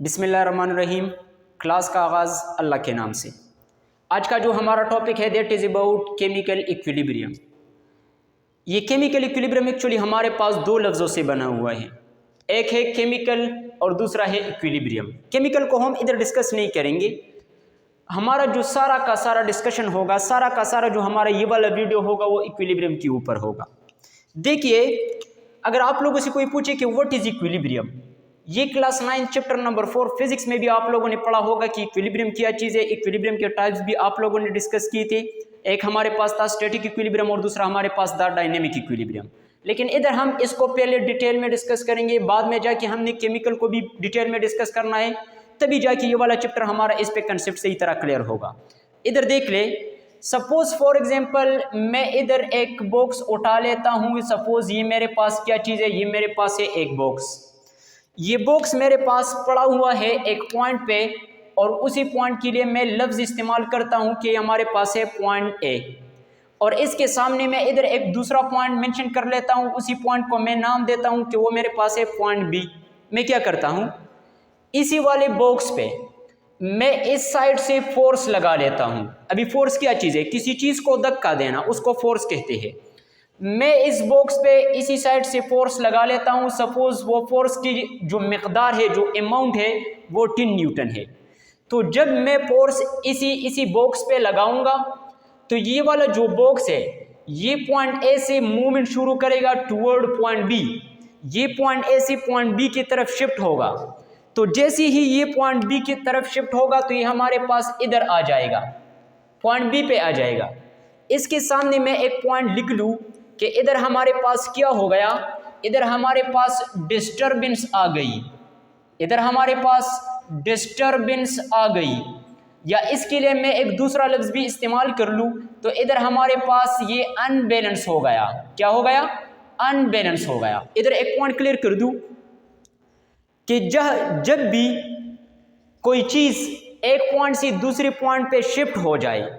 बिस्मिल्लाहिर्रहमानिर्रहीम। क्लास का आगाज़ अल्लाह के नाम से। आज का जो हमारा टॉपिक है that is about chemical equilibrium. ये केमिकल इक्विलिब्रियम एक्चुअली हमारे पास दो लफ्ज़ों से बना हुआ है, एक है केमिकल और दूसरा है इक्विलिब्रियम। केमिकल को हम इधर डिस्कस नहीं करेंगे, हमारा जो सारा का सारा डिस्कशन होगा, सारा का सारा जो हमारा ये वाला वीडियो होगा वो इक्विलिब्रियम के ऊपर होगा। देखिए, अगर आप लोगों से कोई पूछे कि व्हाट इज़ इक्विलिब्रियम, ये क्लास 9 चैप्टर नंबर 4 फिजिक्स में भी आप लोगों ने पढ़ा होगा कि इक्विलिब्रियम क्या चीज़ है। इक्विलिब्रियम के टाइप्स भी आप लोगों ने डिस्कस किए थे। एक हमारे पास था स्टैटिक इक्विलिब्रियम और दूसरा हमारे पास था डायनेमिक इक्विलिब्रियम। लेकिन इधर हम इसको पहले डिटेल में डिस्कस करेंगे, बाद में जाके हमने केमिकल को भी डिटेल में डिस्कस करना है, तभी जाके ये वाला चैप्टर हमारा इस पे कंसेप्ट सही तरह क्लियर होगा। इधर देख ले, सपोज फॉर एग्जाम्पल मैं इधर एक बॉक्स उठा लेता हूँ। सपोज ये मेरे पास क्या चीज़ है, ये मेरे पास है एक बॉक्स। ये बॉक्स मेरे पास पड़ा हुआ है एक पॉइंट पे, और उसी पॉइंट के लिए मैं लफ्ज़ इस्तेमाल करता हूँ कि हमारे पास है पॉइंट ए, और इसके सामने मैं इधर एक दूसरा पॉइंट मेंशन कर लेता हूँ। उसी पॉइंट को मैं नाम देता हूँ कि वो मेरे पास है पॉइंट बी। मैं क्या करता हूँ, इसी वाले बॉक्स पे मैं इस साइड से फोर्स लगा लेता हूँ। अभी फोर्स क्या चीज़ है, किसी चीज़ को धक्का देना, उसको फोर्स कहते हैं। मैं इस बॉक्स पे इसी साइड से फोर्स लगा लेता हूँ। सपोज वो फोर्स की जो मिकदार है, जो अमाउंट है, वो 10 न्यूटन है। तो जब मैं फोर्स इसी बॉक्स पे लगाऊंगा तो ये वाला जो बॉक्स है ये पॉइंट ए से मूवमेंट शुरू करेगा टुवर्ड पॉइंट बी। ये पॉइंट ए से पॉइंट बी की तरफ शिफ्ट होगा। तो जैसे ही ये पॉइंट बी की तरफ शिफ्ट होगा तो ये हमारे पास इधर आ जाएगा, पॉइंट बी पे आ जाएगा। इसके सामने मैं एक पॉइंट लिख लूँ कि इधर हमारे पास क्या हो गया, इधर हमारे पास डिस्टर्बेंस आ गई, इधर हमारे पास डिस्टर्बेंस आ गई। या इसके लिए मैं एक दूसरा लफ्ज़ भी इस्तेमाल कर लूँ तो इधर हमारे पास ये अनबैलेंस हो गया। क्या हो गया, अनबैलेंस हो गया। इधर एक पॉइंट क्लियर कर दूँ कि जब भी कोई चीज़ एक पॉइंट से दूसरे पॉइंट पे शिफ्ट हो जाए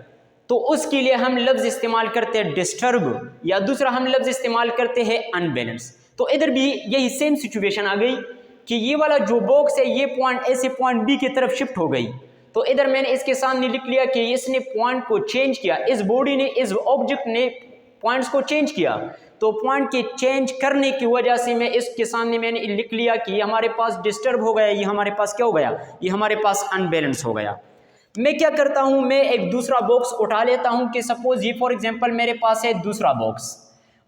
तो उसके लिए हम लफ्ज़ इस्तेमाल करते हैं डिस्टर्ब, या दूसरा हम लफ्ज़ इस्तेमाल करते हैं अनबैलेंस। तो इधर भी यही सेम सिचुएशन आ गई कि ये वाला जो बॉक्स है ये पॉइंट ए से पॉइंट बी की तरफ शिफ्ट हो गई। तो इधर मैंने इसके सामने लिख लिया कि इसने पॉइंट को चेंज किया, इस बॉडी ने, इस ऑब्जेक्ट ने पॉइंट्स को चेंज किया। तो पॉइंट के चेंज करने की वजह से मैं इसके सामने मैंने लिख लिया कि ये हमारे पास डिस्टर्ब हो गया, ये हमारे पास क्या हो गया, ये हमारे पास अनबैलेंस हो गया। मैं क्या करता हूं, मैं एक दूसरा बॉक्स उठा लेता हूं कि सपोज ये फॉर एग्जांपल मेरे पास है दूसरा बॉक्स,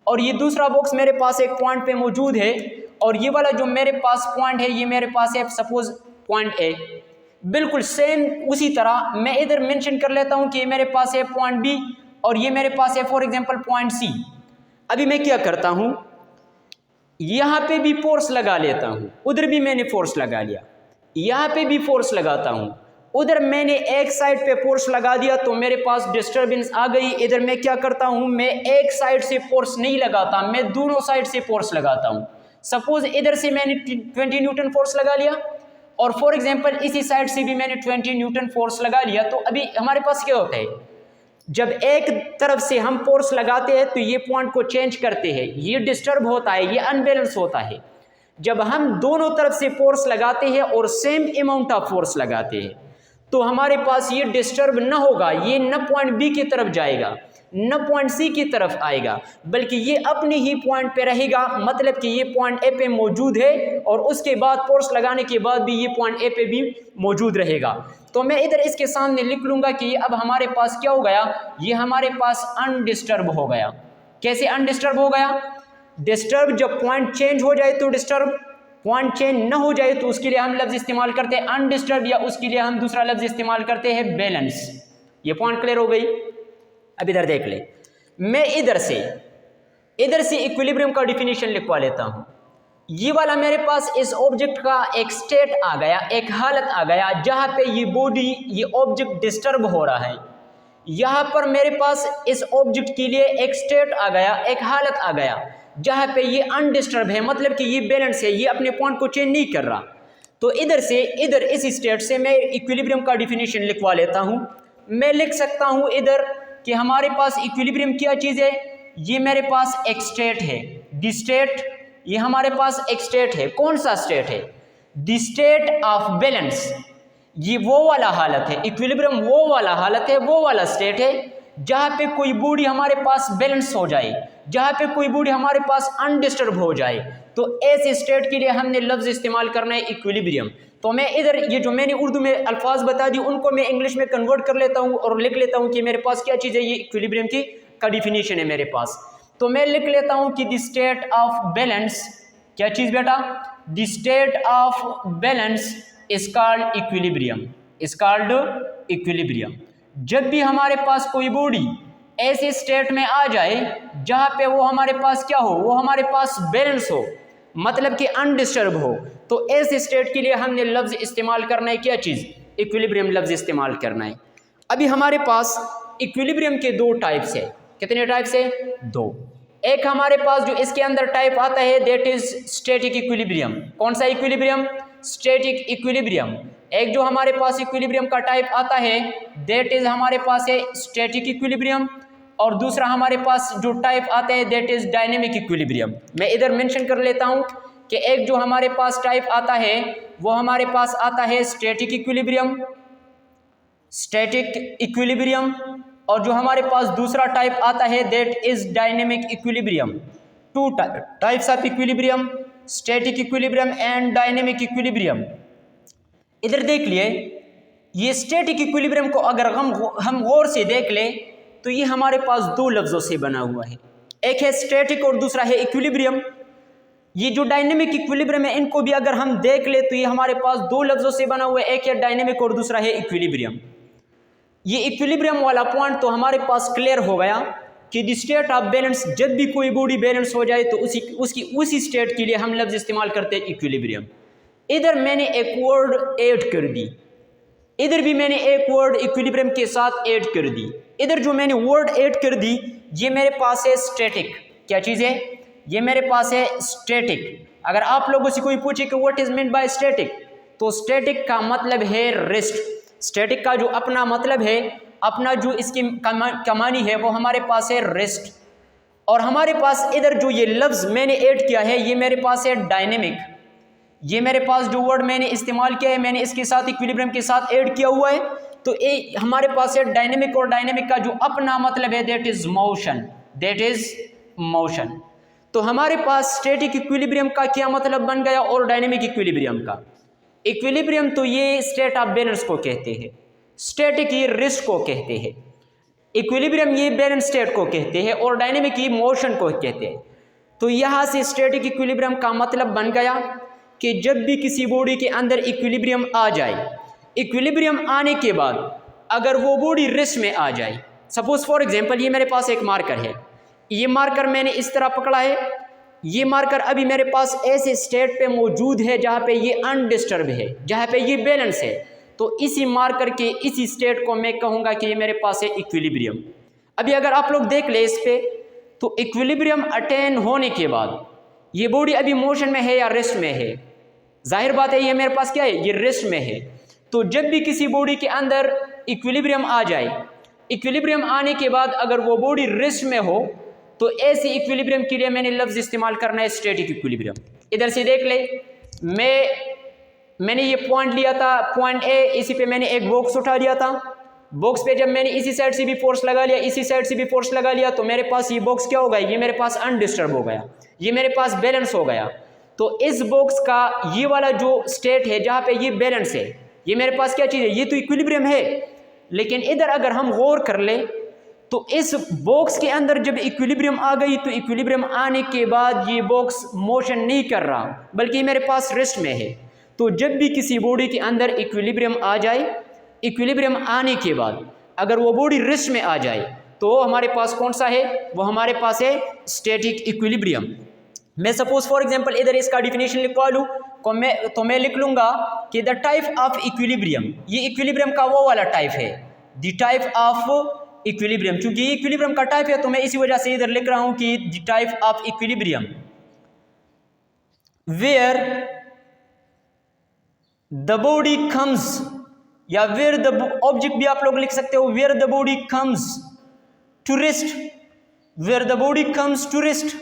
और ये दूसरा बॉक्स मेरे पास एक पॉइंट पे मौजूद है, और ये वाला जो मेरे पास पॉइंट है ये मेरे पास है सपोज पॉइंट ए। बिल्कुल सेम उसी तरह मैं इधर मेंशन कर लेता हूं कि ये मेरे पास है पॉइंट बी, और ये मेरे पास है फॉर एग्जांपल पॉइंट सी। अभी मैं क्या करता हूं, यहां पे भी फोर्स लगा लेता हूं, उधर भी मैंने फोर्स लगा लिया, यहां पे भी फोर्स लगाता हूं, उधर मैंने एक साइड पे फोर्स लगा दिया तो मेरे पास डिस्टर्बेंस आ गई। इधर मैं क्या करता हूं, मैं एक साइड से फोर्स नहीं लगाता, मैं दोनों साइड से फोर्स लगाता हूं। सपोज इधर से मैंने 20 न्यूटन फोर्स लगा लिया, और फॉर एग्जांपल इसी साइड से भी मैंने 20 न्यूटन फोर्स लगा लिया। तो अभी हमारे पास क्या होता है, जब एक तरफ से हम फोर्स लगाते हैं तो ये पॉइंट को चेंज करते हैं, ये डिस्टर्ब होता है, ये अनबैलेंस होता है। जब हम दोनों तरफ से फोर्स लगाते हैं और सेम अमाउंट ऑफ फोर्स लगाते हैं तो हमारे पास ये डिस्टर्ब न होगा, ये न पॉइंट बी की तरफ जाएगा न पॉइंट सी की तरफ आएगा, बल्कि ये अपने ही पॉइंट पे रहेगा। मतलब कि ये पॉइंट ए पे मौजूद है और उसके बाद फोर्स लगाने के बाद भी ये पॉइंट ए पे भी मौजूद रहेगा। तो मैं इधर इसके सामने लिख लूँगा कि अब हमारे पास क्या हो गया, ये हमारे पास अनडिस्टर्ब हो गया। कैसे अनडिस्टर्ब हो गया, डिस्टर्ब जब पॉइंट चेंज हो जाए तो डिस्टर्ब, पॉइंट चेंज न हो जाए तो उसके लिए हम लफ्ज़ इस्तेमाल करते हैं अनडिस्टर्ब, या उसके लिए हम दूसरा लफ्ज़ इस्तेमाल करते हैं बैलेंस। ये पॉइंट क्लियर हो गई। अब इधर देख ले, मैं इधर से इक्विलिब्रियम का डिफिनीशन लिखवा लेता हूँ। ये वाला मेरे पास इस ऑब्जेक्ट का एक स्टेट आ गया, एक हालत आ गया जहाँ पे ये बॉडी, ये ऑब्जेक्ट डिस्टर्ब हो रहा है। यहाँ पर मेरे पास इस ऑब्जेक्ट के लिए एक स्टेट आ गया, एक हालत आ गया जहाँ पे ये अनडिस्टर्ब है, मतलब कि ये बैलेंस है, ये अपने पॉइंट को चेंज नहीं कर रहा। तो इधर इस स्टेट से मैं इक्विलिब्रियम का डिफिनीशन लिखवा लेता हूँ। मैं लिख सकता हूँ इधर कि हमारे पास इक्विलिब्रियम क्या चीज़ है, ये मेरे पास एक स्टेट है, डी स्टेट, ये हमारे पास एक स्टेट है। कौन सा स्टेट है, द स्टेट ऑफ बैलेंस, ये वो वाला हालत है, इक्विलिब्रियम वो वाला हालत है, वो वाला स्टेट है जहाँ पे कोई बॉडी हमारे पास बैलेंस हो जाए, जहाँ पे कोई बॉडी हमारे पास अनडिस्टर्ब हो जाए। तो ऐसे स्टेट के लिए हमने लफ्ज़ इस्तेमाल करना है इक्विलिब्रियम। तो मैं इधर ये जो मैंने उर्दू में अल्फाज बता दी उनको मैं इंग्लिश में कन्वर्ट कर लेता हूँ और लिख लेता हूँ कि मेरे पास क्या चीज़ है, ये इक्विलिब्रियम की का डिफिनीशन है मेरे पास। तो मैं लिख लेता हूँ कि द स्टेट ऑफ बैलेंस, क्या चीज़ बेटा, the state of balance is called equilibrium, is called equilibrium. जब भी हमारे पास कोई बॉडी ऐसे स्टेट में आ जाए जहाँ पे वो हमारे पास क्या हो, वो हमारे पास बैलेंस हो, मतलब कि अनडिस्टर्ब हो, तो ऐसे स्टेट के लिए हमने लफ्ज़ इस्तेमाल करना है, क्या चीज़, इक्विलिब्रियम लफ्ज़ इस्तेमाल करना है। अभी हमारे पास इक्विलिब्रियम के दो टाइप्स है, कितने टाइप्स है, दो। एक हमारे पास जो इसके अंदर टाइप आता है दैट इज स्टैटिक इक्विलिब्रियम। कौन सा इक्विलिब्रियम, स्टैटिक इक्विलिब्रियम। एक जो हमारे पास इक्विलिब्रियम का टाइप आता है दैट इज हमारे पास है स्टैटिक इक्विलिब्रियम, और दूसरा हमारे पास जो टाइप आता है दैट इज डायनेमिक इक्विलिब्रियम। मैं इधर मेंशन कर लेता हूं कि एक जो हमारे पास टाइप आता है वो हमारे पास आता है स्टैटिक इक्विलिब्रियम, स्टैटिक इक्विलिब्रियम, और जो हमारे पास दूसरा टाइप आता है that is dynamic equilibrium. Two types of equilibrium, static equilibrium and dynamic equilibrium. इधर देख लिए, ये स्टैटिक इक्विलिब्रियम को अगर हम गौर से देख लें तो ये हमारे पास दो लफ्ज़ों से बना हुआ है, एक है स्टैटिक और दूसरा है इक्विलिब्रियम। ये जो डायनेमिक इक्विलिब्रियम है इनको भी अगर हम देख ले तो ये हमारे पास दो लफ्ज़ों से बना हुआ है, एक है डायनेमिक और दूसरा है इक्विलिब्रियम। ये इक्विलिब्रियम वाला पॉइंट तो हमारे पास क्लियर हो गया कि द स्टेट ऑफ बैलेंस, जब भी कोई बॉडी बैलेंस हो जाए तो उसी स्टेट के लिए हम लफ्ज़ इस्तेमाल करते हैं इक्विलिब्रियम। इधर मैंने एक वर्ड ऐड कर दी, इधर भी मैंने एक वर्ड इक्विलिब्रियम के साथ ऐड कर दी। इधर जो मैंने वर्ड ऐड कर दी ये मेरे पास है स्टैटिक, क्या चीज़ है, ये मेरे पास है स्टैटिक। अगर आप लोगों से कोई पूछे कि what is mean by static, तो स्टैटिक का मतलब है रेस्ट। स्टैटिक का जो अपना मतलब है, अपना जो इसकी कमानी है वो हमारे पास है रेस्ट। और हमारे पास इधर जो ये लफ्ज़ मैंने ऐड किया है ये मेरे पास है डायनेमिक। ये मेरे पास जो वर्ड मैंने इस्तेमाल किया है मैंने इसके साथ इक्विलिब्रियम के साथ ऐड किया हुआ है, तो ये हमारे पास है डायनेमिक, और डायनेमिक का जो अपना मतलब है that is motion, that is motion. तो हमारे पास स्टैटिक इक्विलिब्रियम का क्या मतलब बन गया और डायनेमिक इक्विलिब्रियम का। इक्विलिब्रियम तो ये स्टेट ऑफ बैलेंस को कहते हैं, स्टैटिक ये रेस्ट को कहते हैं, इक्विलिब्रियम ये बैलेंस स्टेट को कहते हैं, और डायनेमिक ये मोशन को कहते हैं। तो यहाँ से स्टैटिक इक्विलिब्रियम का मतलब बन गया कि जब भी किसी बॉडी के अंदर इक्विलिब्रियम आ जाए, इक्विलिब्रियम आने के बाद अगर वो बॉडी रेस्ट में आ जाए, सपोज फॉर एग्जांपल ये मेरे पास एक मार्कर है, ये मार्कर मैंने इस तरह पकड़ा है, ये मार्कर अभी मेरे पास ऐसे स्टेट पे मौजूद है जहाँ पे ये अनडिस्टर्ब है, जहाँ पे ये बैलेंस है, तो इसी मार्कर के इसी स्टेट को मैं कहूँगा कि ये मेरे पास है इक्विलिब्रियम। अभी अगर आप लोग देख ले इस पे, तो इक्विलिब्रियम अटेन होने के बाद ये बॉडी अभी मोशन में है या रेस्ट में है, जाहिर बात है ये मेरे पास क्या है, ये रेस्ट में है। तो जब भी किसी बॉडी के अंदर इक्विलिब्रियम आ जाए, इक्विलिब्रियम आने के बाद अगर वो बॉडी रेस्ट में हो तो ऐसे इक्विलिब्रियम के लिए मैंने लफ्ज़ इस्तेमाल करना है स्टैटिक इक्विलिब्रियम। इधर से देख ले, मैंने ये पॉइंट लिया था, पॉइंट ए, इसी पे मैंने एक बॉक्स उठा लिया था, बॉक्स पे जब मैंने इसी साइड से भी फोर्स लगा लिया, इसी साइड से भी फोर्स लगा लिया, तो मेरे पास ये बॉक्स क्या हो गया, ये मेरे पास अनडिस्टर्ब हो गया, ये मेरे पास बैलेंस हो गया। तो इस बॉक्स का ये वाला जो स्टेट है जहाँ पे ये बैलेंस है, ये मेरे पास क्या चीज़ है, ये तो इक्विलिब्रियम है। लेकिन इधर अगर हम गौर कर ले तो इस बॉक्स के अंदर जब इक्विलिब्रियम आ गई तो इक्विलिब्रियम आने के बाद ये बॉक्स मोशन नहीं कर रहा बल्कि मेरे पास रेस्ट में है। तो जब भी किसी बॉडी के अंदर इक्विलिब्रियम आ जाए, इक्विलिब्रियम आने के बाद अगर वो बॉडी रेस्ट में आ जाए तो हमारे पास कौन सा है, वो हमारे पास है स्टैटिक इक्विलिब्रियम। मैं सपोज फॉर एग्जांपल इधर इसका डिफिनेशन लिखवा लूँ तो मैं लिख लूँगा कि द टाइप ऑफ इक्विलिब्रियम, ये इक्विलिब्रियम का वो वाला टाइप है, द टाइप ऑफ इक्विलिब्रियम। चूंकि ये इक्विलिब्रियम का टाइप है तो मैं इसी वजह से इधर लिख रहा हूँ कि the type of equilibrium where the body comes, या वेयर द ऑब्जेक्ट भी आप लोग लिख सकते हो, where the body comes to rest, where the body comes to rest,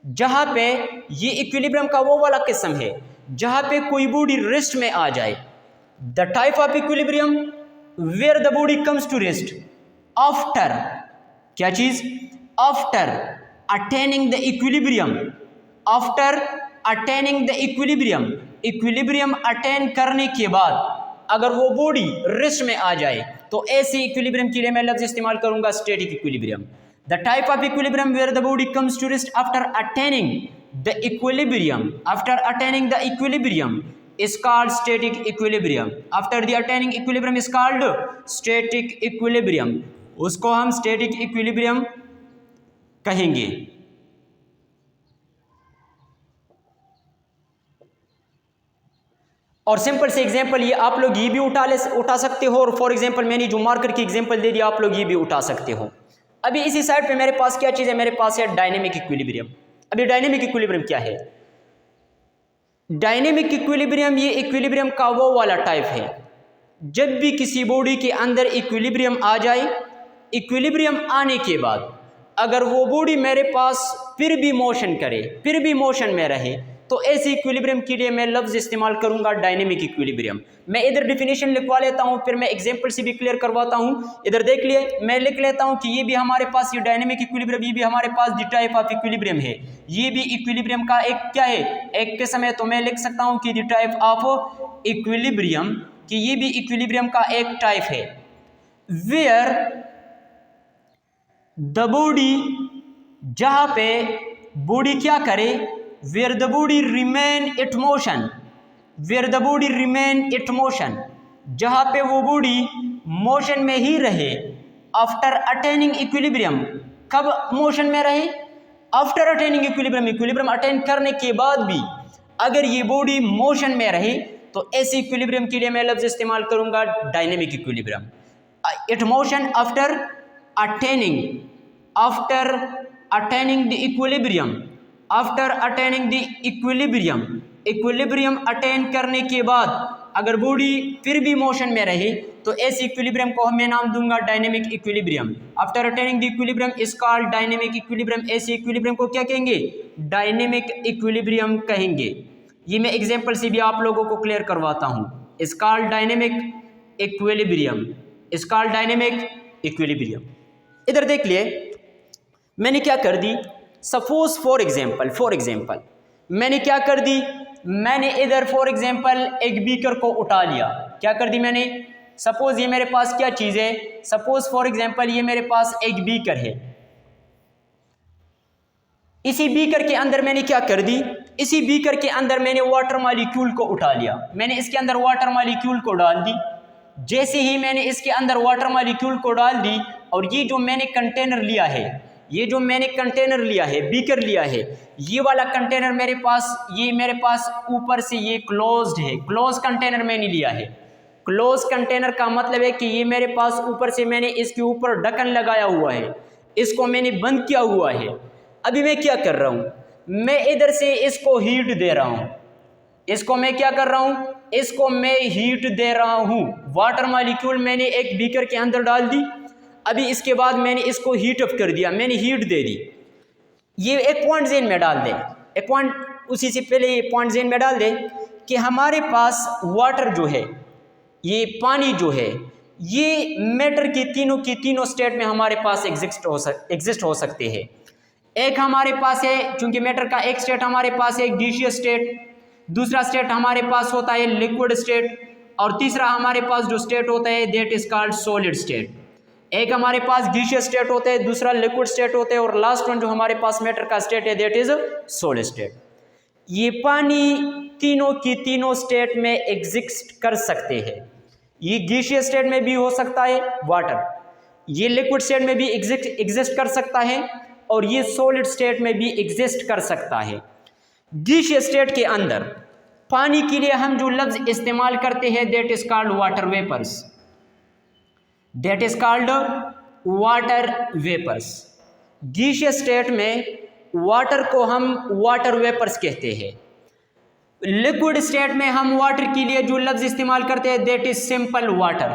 जहां पे ये इक्विलिब्रियम का वो वाला किस्म है जहाँ पे कोई बॉडी रेस्ट में आ जाए। The type of equilibrium where the body comes to rest after, क्या चीज, after attaining the equilibrium, after attaining the equilibrium, equilibrium attain करने के बाद अगर वो बॉडी रेस्ट में आ जाए तो ऐसे इक्विलिब्रियम के लिए मैं लफ्ज इस्तेमाल करूंगा static equilibrium. The type of equilibrium where the body comes to rest after attaining the equilibrium, after attaining the equilibrium is called static equilibrium, after the attaining equilibrium is called static equilibrium, उसको हम static equilibrium कहेंगे। और simple से example ये आप लोग ये भी उठा सकते हो, और फॉर एग्जांपल मैंने जो मार्कर की एग्जांपल दे दी आप लोग ये भी उठा सकते हो। अभी इसी साइड पे मेरे पास क्या चीज़ है, मेरे पास है डायनेमिक इक्विलिब्रियम। अभी डायनेमिक इक्विलिब्रियम क्या है? डायनेमिक इक्विलिब्रियम ये इक्विलिब्रियम का वो वाला टाइप है जब भी किसी बॉडी के अंदर इक्विलिब्रियम आ जाए, इक्विलिब्रियम आने के बाद अगर वो बॉडी मेरे पास फिर भी मोशन करे, फिर भी मोशन में रहे, तो ऐसे इक्विलिब्रियम के लिए मैं लफ्ज़ इस्तेमाल करूंगा डायनेमिक इक्विलिब्रियम। मैं इधर डिफिनेशन लिखवा लेता हूं, फिर मैं एग्जांपल से भी क्लियर करवाता हूं। इधर देख लिए, मैं लिख लेता हूं कि ये भी हमारे पास ये डायनेमिक इक्विलिब्रियम, ये भी हमारे पास द टाइप ऑफ इक्विलिब्रियम है, ये भी इक्विलिब्रियम का एक क्या है, एक किस्म है। तो मैं लिख सकता हूं कि द टाइप ऑफ इक्विलिब्रियम, कि ये भी इक्विलिब्रियम का एक टाइप है। वेयर द बॉडी, जहां पे बॉडी क्या करे, where the body remain at motion, where the body remain at motion, जहाँ पे वो बॉडी मोशन में ही रहे। आफ्टर अटेनिंग इक्विलिब्रियम, कब मोशन में रहे? After attaining equilibrium, equilibrium attain करने के बाद भी अगर ये बॉडी मोशन में रहे तो ऐसे इक्विलिब्रियम के लिए मैं लफ्ज़ इस्तेमाल करूंगा dynamic equilibrium. At motion after attaining, after attaining the equilibrium, after attaining the equilibrium, equilibrium attain करने के बाद अगर बॉडी फिर भी मोशन में रहे तो ऐसे इक्विलिब्रियम को मैं नाम दूंगा dynamic equilibrium. After attaining the equilibrium is called dynamic equilibrium. ऐसे इक्विलिब्रियम को क्या कहेंगे? डायनेमिक इक्विलिब्रियम कहेंगे। ये मैं एग्जांपल से भी आप लोगों को क्लियर करवाता हूँ। Is called dynamic equilibrium, is called dynamic equilibrium. इधर देख लिए, मैंने क्या कर दी, सपोज फॉर एग्जाम्पल मैंने क्या कर दी, मैंने इधर फॉर एग्जाम्पल एक बीकर को उठा लिया। क्या कर दी मैंने? सपोज ये मेरे पास क्या चीज़ है, सपोज फॉर एग्जाम्पल ये मेरे पास एक बीकर है। इसी बीकर के अंदर मैंने क्या कर दी, इसी बीकर के अंदर मैंने वाटर मॉलिक्यूल को उठा लिया। मैंने इसके अंदर वाटर मॉलिक्यूल को डाल दी। जैसे ही मैंने इसके अंदर वाटर मॉलिक्यूल को डाल दी, और ये जो मैंने कंटेनर लिया है, ये जो मैंने कंटेनर लिया है, बीकर लिया है, ये वाला कंटेनर मेरे पास, ये मेरे पास ऊपर से ये क्लोज्ड है, क्लोज कंटेनर मैंने लिया है। क्लोज कंटेनर का मतलब है कि ये मेरे पास ऊपर से मैंने इसके ऊपर ढक्कन लगाया हुआ है, इसको मैंने बंद किया हुआ है। अभी मैं क्या कर रहा हूँ, मैं इधर से इसको हीट दे रहा हूँ, इसको मैं क्या कर रहा हूँ, इसको मैं हीट दे रहा हूँ। वाटर मॉलिक्यूल मैंने एक बीकर के अंदर डाल दी। अभी इसके बाद मैंने इसको हीट अप कर दिया, मैंने हीट दे दी। ये एक पॉइंट जेन में डाल दें, एक पॉइंट, उसी से पहले ये पॉइंट जेन में डाल दें कि हमारे पास वाटर जो है, ये पानी जो है, ये मैटर की तीनों स्टेट में हमारे पास एग्जिस्ट हो सकते हैं। एक हमारे पास है, चूंकि मैटर का एक स्टेट हमारे पास है गैसियस स्टेट, दूसरा स्टेट हमारे पास होता है लिक्विड स्टेट, और तीसरा हमारे पास जो स्टेट होता है that is called solid state. एक हमारे पास गैसियस स्टेट होता है, दूसरा लिक्विड स्टेट होता है, और लास्ट वन जो हमारे पास मैटर का स्टेट है दैट इज सॉलिड स्टेट। ये पानी तीनों स्टेट में एग्जिस्ट कर सकते हैं। ये गैसियस स्टेट में भी हो सकता है वाटर, ये लिक्विड स्टेट में भी एग्जिस्ट कर सकता है, और ये सॉलिड स्टेट में भी एग्जिस्ट कर सकता है। गैसियस स्टेट के अंदर पानी के लिए हम जो लफ्ज इस्तेमाल करते हैं that is called water vapours, that is called water vapours. Gaseous state में वाटर को हम वाटर वेपर्स कहते हैं। लिक्विड स्टेट में हम वाटर के लिए जो लफ्ज इस्तेमाल करते हैं दैट इज सिंपल वाटर।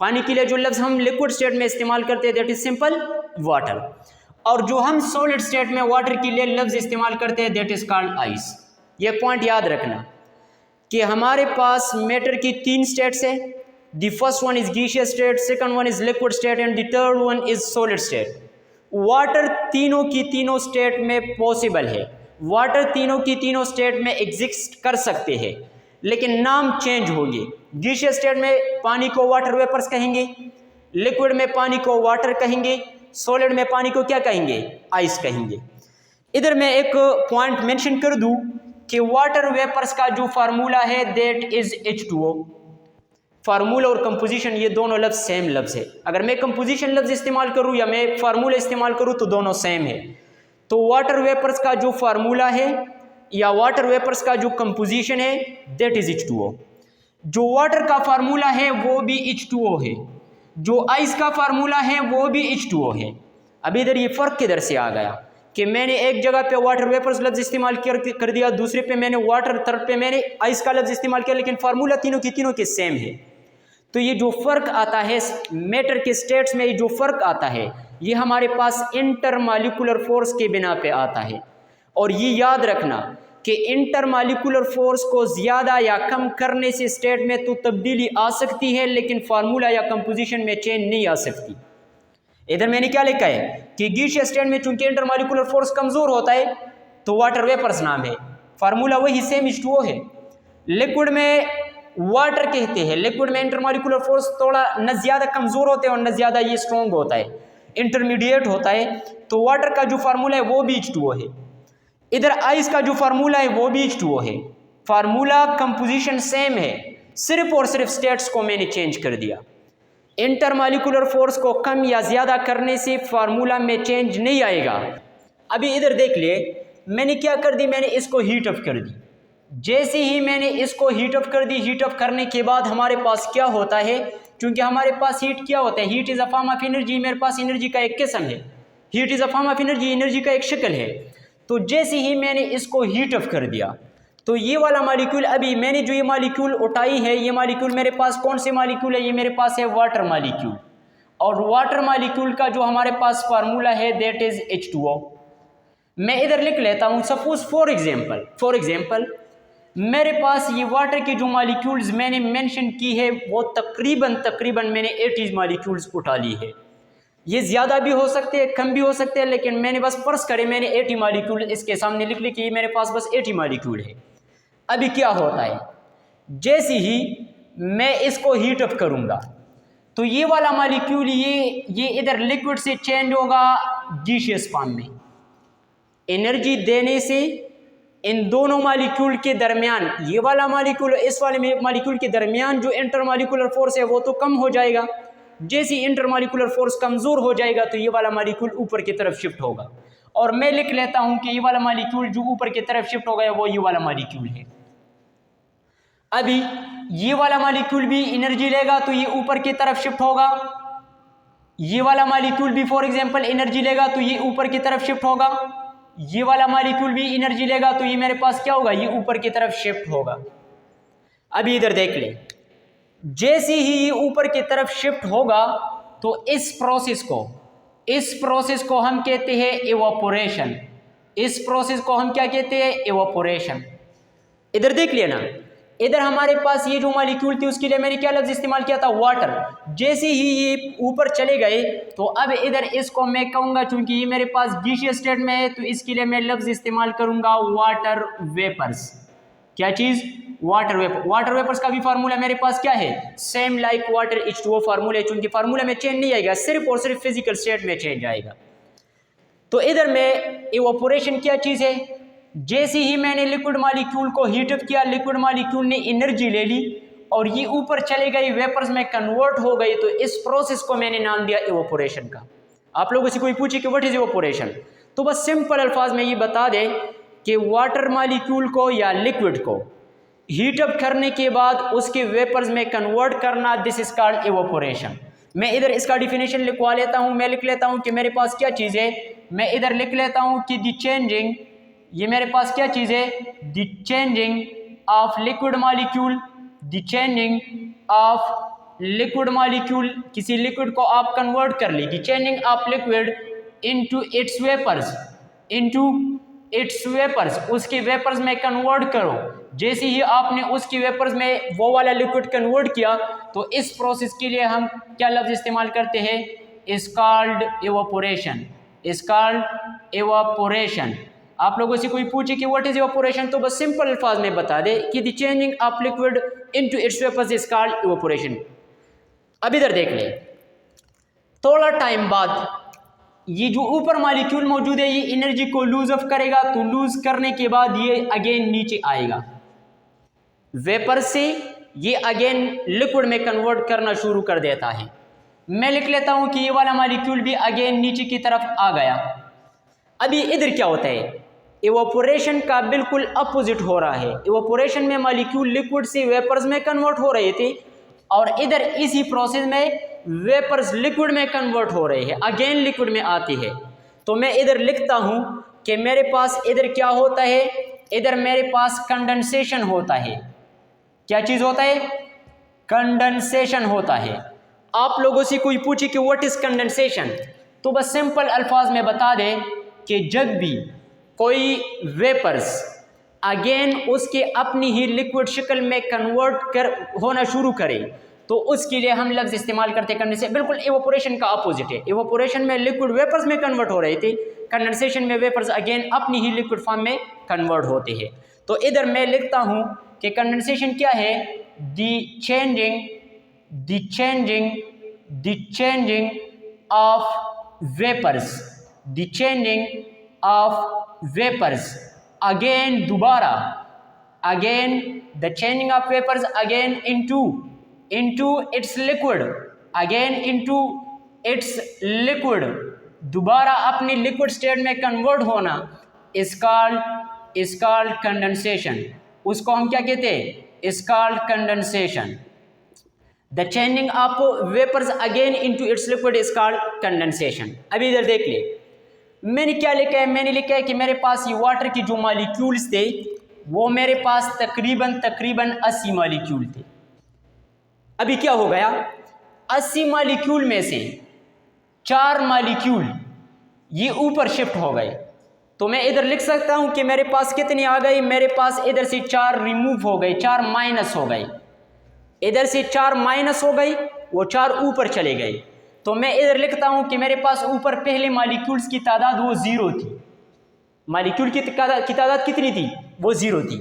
पानी के लिए जो लफ्ज हम लिक्विड स्टेट में इस्तेमाल करते हैं दैट इज सिंपल वाटर, और जो हम सॉलिड स्टेट में वाटर के लिए लफ्ज इस्तेमाल करते हैं दैट इज कॉल्ड आइस। ये पॉइंट याद रखना। कि हमारे पास मैटर की 3 स्टेट्स है। The first one is gaseous state, second one is liquid state and the third one is solid state. Water तीनों की तीनों स्टेट में पॉसिबल है, वाटर तीनों की तीनों स्टेट में एग्जिस्ट कर सकते हैं, लेकिन नाम चेंज होंगे। गैसियस स्टेट में पानी को वाटर वेपर्स कहेंगे, लिक्विड में पानी को वाटर कहेंगे, सॉलिड में पानी को क्या कहेंगे, आइस कहेंगे। इधर मैं एक पॉइंट मेंशन कर दूं कि वाटर वेपर्स का जो फार्मूला है दैट इज H2O। फार्मूला और कंपोजिशन ये दोनों लफ्ज़ सेम लफ्ज़ है। अगर मैं कंपोजिशन लफ्ज़ इस्तेमाल करूं या मैं फार्मूला इस्तेमाल करूं तो दोनों सेम है। तो वाटर वेपर्स का जो फार्मूला है या वाटर वेपर्स का जो कंपोजिशन है दैट इज H2O। जो वाटर का फार्मूला है वो भी H2O है, जो आइस का फार्मूला है वो भी H2O है। अब इधर ये फ़र्क किधर से आ गया कि मैंने एक जगह पे वाटर वेपर्स लफ्ज़ इस्तेमाल कर दिया, दूसरे पे मैंने वाटर, थर्ड पे मैंने आइस का लफ्ज़ इस्तेमाल किया, लेकिन फार्मूला तीनों की तीनों के सेम है। तो ये जो फ़र्क आता है मैटर के स्टेट्स में, ये जो फ़र्क आता है ये हमारे पास इंटरमॉलिक्यूलर फोर्स के बिना पे आता है। और ये याद रखना कि इंटरमॉलिक्यूलर फोर्स को ज़्यादा या कम करने से स्टेट में तो तब्दीली आ सकती है, लेकिन फार्मूला या कंपोजिशन में चेंज नहीं आ सकती। इधर मैंने क्या लिखा है कि गैसियस स्टेट में चूंकि इंटरमॉलिक्यूलर फोर्स कमज़ोर होता है तो वाटर वेपर्स नाम है, फार्मूला वही सेम H2O है। लिक्विड में वाटर कहते हैं, लिक्विड में इंटरमॉलिक्यूलर फोर्स थोड़ा न ज़्यादा कमज़ोर होते हैं और न ज़्यादा ये स्ट्रॉन्ग होता है, इंटरमीडिएट होता है। तो वाटर का जो फार्मूला है वो भी H2O है। इधर आइस का जो फार्मूला है वो भी H2O है। फार्मूला कंपोजिशन सेम है, सिर्फ और सिर्फ स्टेट्स को मैंने चेंज कर दिया। इंटरमॉलिक्यूलर फोर्स को कम या ज़्यादा करने से फार्मूला में चेंज नहीं आएगा। अभी इधर देख लिए, मैंने क्या कर दी, मैंने इसको हीट अप कर दी। जैसे ही मैंने इसको हीट अप कर दी, हीट अप करने के बाद हमारे पास क्या होता है, क्योंकि हमारे पास हीट क्या होता है, heat is a form of energy. मेरे पास एनर्जी का एक किस्म है, heat is a form of energy, energy का एक शक्ल है। तो जैसे ही मैंने इसको हीट अप कर दिया तो ये वाला मॉलिक्यूल, अभी मैंने जो ये मॉलिक्यूल उठाई है, ये मॉलिक्यूल मेरे पास कौन से मॉलिक्यूल है, ये मेरे पास है वाटर मॉलिक्यूल। और वाटर मॉलिक्यूल का जो हमारे पास फार्मूला है दैट इज H2O। मैं इधर लिख लेता हूँ, सपोज फॉर एग्जाम्पल मेरे पास ये वाटर की जो मॉलिक्यूल्स मैंने मेंशन की है वो तकरीबन मैंने 80 मॉलिक्यूल्स उठा ली है। ये ज़्यादा भी हो सकते हैं, कम भी हो सकते हैं, लेकिन मैंने बस फर्ज करे मैंने 80 मॉलिक्यूल इसके सामने लिख ली कि मेरे पास बस 80 मॉलिक्यूल है। अभी क्या होता है, जैसे ही मैं इसको हीट अप करूँगा तो ये वाला मॉलिक्यूल ये इधर लिक्विड से चेंज होगा गैसियस फॉर्म में। एनर्जी देने से इन दोनों मॉलिक्यूल के दरमियान, ये वाला मॉलिक्यूल इस वाले मॉलिक्यूल के दरमियान जो इंटरमॉलिक्यूलर फोर्स है वो तो कम हो जाएगा। जैसे इंटरमॉलिक्यूलर फोर्स कमज़ोर हो जाएगा तो ये वाला मॉलिक्यूल ऊपर की तरफ शिफ्ट होगा। और मैं लिख लेता हूँ कि ये वाला मॉलिक्यूल जो ऊपर की तरफ शिफ्ट हो गया वो ये वाला मॉलिक्यूल है। अभी ये वाला मॉलिक्यूल भी एनर्जी लेगा तो ये ऊपर की तरफ शिफ्ट होगा। ये वाला मॉलिक्यूल भी फॉर एग्जांपल एनर्जी लेगा तो ये ऊपर की तरफ शिफ्ट होगा। ये वाला मॉलिक्यूल भी एनर्जी लेगा तो ये मेरे पास क्या होगा, ये ऊपर की तरफ शिफ्ट होगा। अभी इधर देख ले, जैसे ही ये ऊपर की तरफ शिफ्ट होगा तो इस प्रोसेस को हम कहते हैं इवापोरेशन। इस प्रोसेस को हम क्या कहते हैं, इवापोरेशन। इधर देख लिया ना, इधर हमारे पास ये जो मॉलिक्यूल थी उसके लिए मैंने क्या लफ्ज़ इस्तेमाल किया था, वाटर। जैसे ही ये ऊपर चले गए तो अब इधर इसको मैं कहूँगा, चूंकि ये मेरे पास गैसियस स्टेट में है तो इसके लिए मैं लफ्ज़ इस्तेमाल करूँगा वाटर वेपर्स। क्या चीज़, वाटर वेपर। वाटर वेपर्स का भी फार्मूला मेरे पास क्या है, same like water H2O formula है। चूंकि फार्मूला में चेंज नहीं आएगा, सिर्फ और सिर्फ फिजिकल स्टेट में चेंज आएगा। तो इधर में इवापोरेशन क्या चीज़ है, जैसे ही मैंने लिक्विड मॉलिक्यूल को हीट अप किया, लिक्विड मॉलिक्यूल ने एनर्जी ले ली और ये ऊपर चले गई, वेपर्स में कन्वर्ट हो गई, तो इस प्रोसेस को मैंने नाम दिया इवापोरेशन का। आप लोगों से कोई पूछे कि व्हाट इज इवापोरेशन, तो बस सिंपल अल्फाज में ये बता दें कि वाटर मॉलिक्यूल को या लिक्विड को हीट अप करने के बाद उसके वेपर्स में कन्वर्ट करना, दिस इज कॉल्ड इवापोरेशन। मैं इधर इसका डिफिनेशन लिखवा लेता हूँ। मैं लिख लेता हूँ कि मेरे पास क्या चीज़ है, मैं इधर लिख लेता हूँ कि द चेंजिंग, ये मेरे पास क्या चीज़ है, the changing of liquid molecule, the changing of liquid molecule, किसी लिक्विड को आप कन्वर्ट कर ली, the changing of liquid into its vapours, into its vapours, उसकी वेपर्स में कन्वर्ट करो। जैसे ही आपने उसकी वेपर्स में वो वाला लिक्विड कन्वर्ट किया तो इस प्रोसेस के लिए हम क्या लफ्ज़ इस्तेमाल करते हैं? Is called evaporation, is called evaporation. आप लोगों से कोई पूछे कि व्हाट इज इवापोरेशन, तो बस सिंपल अल्फाज में बता दे कि the changing of liquid into its vapours is called evaporation. अब इधर देख ले, थोड़ा टाइम बाद ये जो ऊपर मॉलिक्यूल मौजूद है ये एनर्जी को लूज ऑफ करेगा, तो लूज करने के बाद ये अगेन नीचे आएगा, वेपर से ये अगेन लिक्विड में कन्वर्ट करना शुरू कर देता है। मैं लिख लेता हूं कि ये वाला मॉलिक्यूल भी अगेन नीचे की तरफ आ गया। अभी इधर क्या होता है? इवापोरेशन का बिल्कुल अपोजिट हो रहा है। इवापोरेशन में मॉलिक्यूल लिक्विड से वेपर्स में कन्वर्ट हो रहे थे और इधर इसी प्रोसेस में वेपर्स लिक्विड में कन्वर्ट हो रहे हैं, अगेन लिक्विड में आती है। तो मैं इधर लिखता हूं कि मेरे पास इधर क्या होता है? इधर मेरे पास कंडेंसेशन होता है। क्या चीज होता है? कंडेंसेशन होता है। आप लोगों से कोई पूछे कि व्हाट इज कंडेंसेशन, तो बस सिंपल अल्फाज में बता दें कि जब भी कोई वेपर्स अगेन उसके अपनी ही लिक्विड शक्ल में कन्वर्ट होना शुरू करे तो उसके लिए हम लफ्ज़ इस्तेमाल करते हैं कंडेंसेशन। बिल्कुल इवापोरेशन का अपोजिट है। इवापोरेशन में लिक्विड वेपर्स में कन्वर्ट हो रहे थे, कंडेंसेशन में वेपर्स अगेन अपनी ही लिक्विड फॉर्म में कन्वर्ट होते हैं। तो इधर मैं लिखता हूं कि कंडेंसेशन क्या है? The changing of vapours, the changing of vapours again दोबारा, again the changing of vapours again into its liquid, again into its liquid, दोबारा अपनी लिक्विड स्टेट में कन्वर्ट होना is called condensation। उसको हम क्या कहते हैं? is called condensation। the changing of vapors again into its liquid is called condensation। अभी इधर देख ले, मैंने क्या लिखा है? मैंने लिखा है कि मेरे पास ये वाटर की जो मॉलिक्यूल्स थे वो मेरे पास तकरीबन 80 मॉलिक्यूल थे। अभी क्या हो गया? 80 मॉलिक्यूल में से 4 मॉलिक्यूल ये ऊपर शिफ्ट हो गए। तो मैं इधर लिख सकता हूं कि मेरे पास कितने आ गए? मेरे पास इधर से 4 रिमूव हो गए, 4 माइनस हो गए। इधर से 4 माइनस हो गई, वो 4 ऊपर चले गए। तो मैं इधर लिखता हूं कि मेरे पास ऊपर पहले मॉलिक्यूल्स की तादाद वो 0 थी। मॉलिक्यूल की तादाद कितनी थी? वो 0 थी।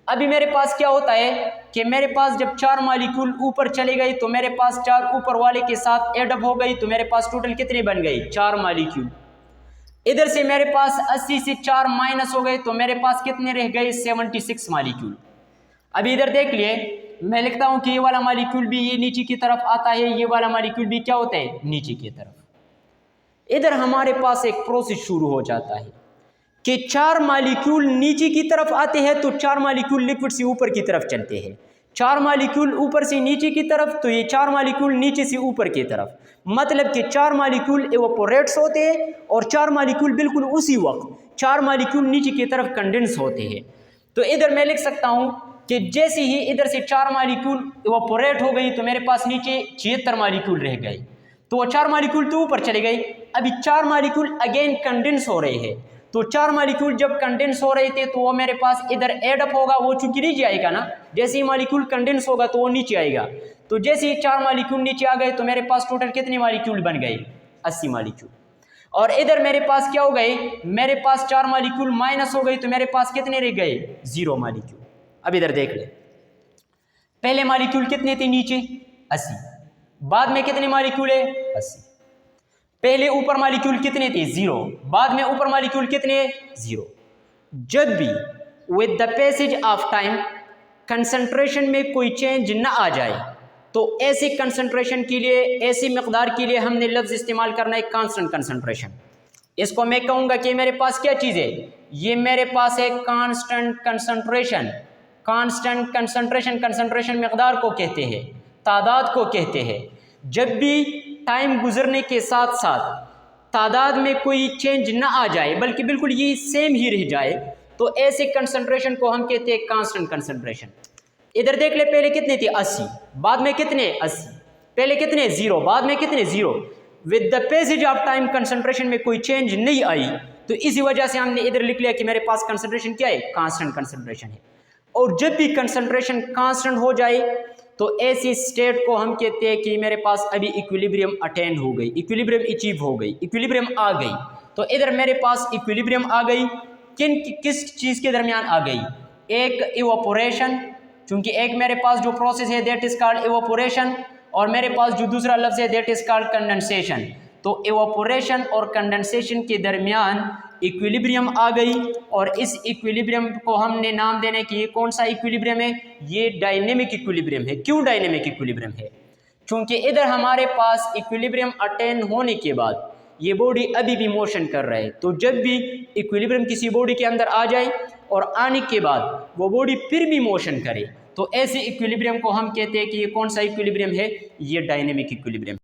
अभी मेरे पास क्या होता है कि मेरे पास जब 4 मॉलिक्यूल ऊपर चले गए तो मेरे पास 4 ऊपर वाले के साथ एड अप हो गई, तो मेरे पास टोटल कितने बन गए? 4 मॉलिक्यूल। इधर से मेरे पास 80 से 4 माइनस हो गए तो मेरे पास कितने रह गए? 76 मॉलिक्यूल। अभी इधर देख लिए, मैं लिखता हूं कि ये वाला मॉलिक्यूल भी ये नीचे की तरफ आता है, ये वाला मॉलिक्यूल भी क्या होता है? नीचे की तरफ। इधर हमारे पास एक प्रोसेस शुरू हो जाता है कि 4 मॉलिक्यूल नीचे की तरफ आते हैं तो 4 मॉलिक्यूल लिक्विड से ऊपर की तरफ चलते हैं। 4 मॉलिक्यूल ऊपर से नीचे की तरफ तो ये 4 मॉलिक्यूल नीचे से ऊपर की तरफ। मतलब कि 4 मॉलिक्यूल इवापोरेट्स होते हैं और 4 मॉलिक्यूल बिल्कुल उसी वक्त 4 मॉलिक्यूल नीचे की तरफ कंडेंस होते हैं। तो इधर मैं लिख सकता हूं कि जैसे ही इधर से 4 मॉलिक्यूल इवापोरेट हो गई तो मेरे पास नीचे 76 मॉलिक्यूल रह गए। तो वो 4 मॉलिक्यूल तो ऊपर चले गए। अभी 4 मॉलिक्यूल अगेन कंडेंस हो रहे हैं। तो 4 मॉलिक्यूल जब कंडेंस हो रहे थे तो वो मेरे पास इधर एड अप होगा, वो चूंकि नीचे आएगा ना, जैसे ही मॉलिक्यूल कंडेंस होगा तो वो नीचे आएगा। तो जैसे ही 4 मॉलिक्यूल नीचे आ गए तो मेरे पास टोटल कितने मॉलिक्यूल बन गए? 80 मॉलिक्यूल। और इधर मेरे पास क्या हो गए? मेरे पास 4 मॉलिक्यूल माइनस हो गई तो मेरे पास कितने रह गए? 0 मॉलिक्यूल। अब इधर देख ले, पहले मॉलिक्यूल कितने थे नीचे? 80। बाद में कितने मॉलिक्यूल है? 80। पहले ऊपर मॉलिक्यूल कितने थे? 0। बाद में ऊपर मॉलिक्यूल कितने? 0। जब भी with the passage of time concentration में कोई चेंज ना आ जाए तो ऐसे कंसंट्रेशन के लिए, ऐसी मकदार के लिए हमने लफ्ज़ इस्तेमाल करना है कांस्टेंट कंसंट्रेशन। इसको मैं कहूँगा कि मेरे पास क्या चीज़ है? ये मेरे पास है constant concentration. Constant concentration, concentration मकदार को कहते हैं, तादाद को कहते हैं। जब भी टाइम गुजरने के साथ साथ तादाद में कोई चेंज ना आ जाए बल्कि बिल्कुल ये सेम ही रह जाए तो ऐसे कंसंट्रेशन को हम कहते हैं कांस्टेंट कंसंट्रेशन। इधर देख ले, पहले कितने थे? 80। बाद में कितने? 80। पहले कितने? 0। बाद में कितने? 0। With the passage of time concentration में कोई चेंज नहीं आई तो इसी वजह से हमने इधर लिख लिया कि मेरे पास कंसंट्रेशन क्या है, कांस्टेंट कंसंट्रेशन है। और जब भी कंसंट्रेशन कांस्टेंट हो जाए तो ऐसी स्टेट को हम कहते हैं कि मेरे पास अभी इक्विलिब्रियम अटेंड हो गई, इक्विलिब्रियम अचीव हो गई, इक्विलिब्रियम आ गई। तो इधर मेरे पास इक्विलिब्रियम आ गई, किस चीज़ के दरमियान आ गई, एक इवापोरेशन, चूंकि एक मेरे पास जो प्रोसेस है दैट इज कॉल्ड इवापोरेशन, और मेरे पास जो दूसरा लफ्ज़ है दैट इज कॉल्ड कंडेंसेशन। तो इवापोरेशन और कंडेंसेशन के दरमियान इक्विलिब्रियम आ गई, और इस इक्विलिब्रियम को हमने नाम देने की, ये कौन सा इक्विलिब्रियम है, ये डायनेमिक इक्विलिब्रियम है। क्यों डायनेमिक इक्विलिब्रियम है, क्योंकि इधर हमारे पास इक्विलिब्रियम अटेन होने के बाद ये बॉडी अभी भी मोशन कर रहा है। तो जब भी इक्विलिब्रियम किसी बॉडी के अंदर आ जाए और आने के बाद वो बॉडी फिर भी मोशन करे, तो ऐसे इक्विलिब्रियम को हम कहते हैं कि ये कौन सा इक्विलिब्रियम है, ये डायनेमिक इक्विलिब्रियम।